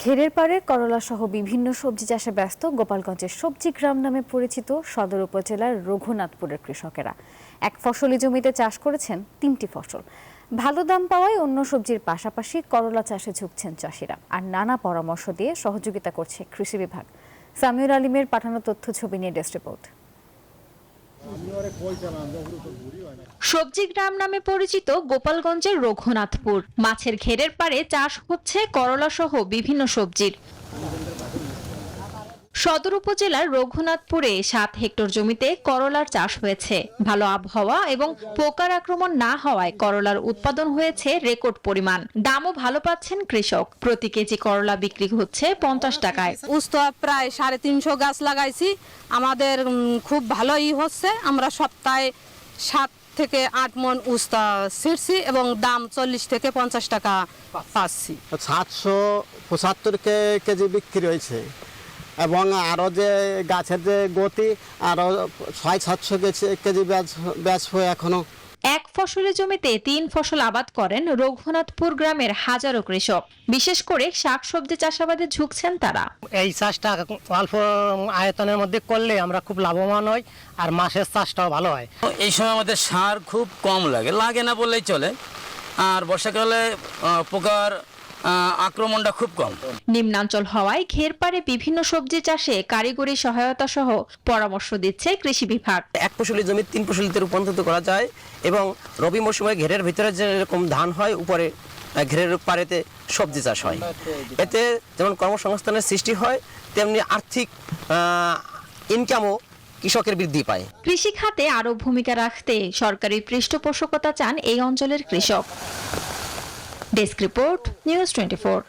ঘেরের পাড়ে করলা সহ বিভিন্ন সবজি চাষে ব্যস্ত গোপালগঞ্জের সবজি গ্রাম নামে পরিচিত সদর উপজেলার রঘুনাথপুরের কৃষকেরা এক ফসলি জমিতে চাষ করেছেন 3টি ফসল। ভালো দাম পাওয়ায় অন্য সবজির পাশাপাশি করলা চাষে ঝুঁকছেন চাষিরা, আর নানা পরামর্শ দিয়ে সহযোগিতা করছে কৃষি বিভাগ। সামিউল আলিমের পাঠানো তথ্য ছবি নিয়ে ডেস্ক রিপোর্ট। সবজি গ্রাম নামে পরিচিত গোপালগঞ্জের রঘুনাথপুর মাছের ঘেরের পাড়ে চাষ হচ্ছে করলা সহ বিভিন্ন সবজির। সদর উপজেলার রঘুনাথপুরে 7 হেক্টর জমিতে করলার চাষ হয়েছে। ভালো আবহাওয়া এবং পোকার আক্রমণ না হওয়ায় করলার উৎপাদন হয়েছে রেকর্ড পরিমাণ। দামও ভালো পাচ্ছেন কৃষক। প্রতি কেজি করলা বিক্রি হচ্ছে 50 টাকায়। উস্তা প্রায় 350 গাছ লাগাইছি। আমাদের খুব ভালোই হচ্ছে। আমরা সপ্তাহে 7 থেকে 8 মণ উস্তা ছিঁড়ছি এবং দাম 40 থেকে 50 টাকা পাচ্ছি। 775 কেজি বিক্রি হয়েছে এবং আরো যে গাছের যে গতি আরো 600-700 কেজি ব্যাচ হয়ে এখনো। এক ফসলের জমিতে 3 ফসল আবাদ করেন রঘুনাথপুর গ্রামের হাজারো কৃষক। বিশেষ করে শাকসবজি চাষাবাদে ঝুঁকছেন তারা। এই চাষটা অল্প আয়তনের মধ্যে করলে আমরা খুব লাভবান হই, আর মাছের চাষটাও ভালো হয়। এই সময় আমাদের সার খুব কম লাগে না বললেই চলে, আর বর্ষাকালে পোকার আক্রমণটা খুব কম। নিম্নাঞ্চল হওয়ায় ঘের পাড়ে বিভিন্ন সবজি চাষে কারিগরি সহায়তা সহ পরামর্শ দিচ্ছে কৃষি বিভাগ। এক ফসলি জমি 3 ফসলিতে রূপান্তরিত করা যায় এবং রবি মৌসুমে ঘেরের ভিতরে যেরকম ধান হয়, উপরে ঘেরের পাড়েতে সবজি চাষ হয়। এতে যেমন কর্মসংস্থানের সৃষ্টি হয়, তেমনি আর্থিক ইনকামও কৃষকের বৃদ্ধি পায়। কৃষি খাতে আরো ভূমিকা রাখতে সরকারি পৃষ্ঠপোষকতা চান এই অঞ্চলের কৃষক। Desk report, news 24।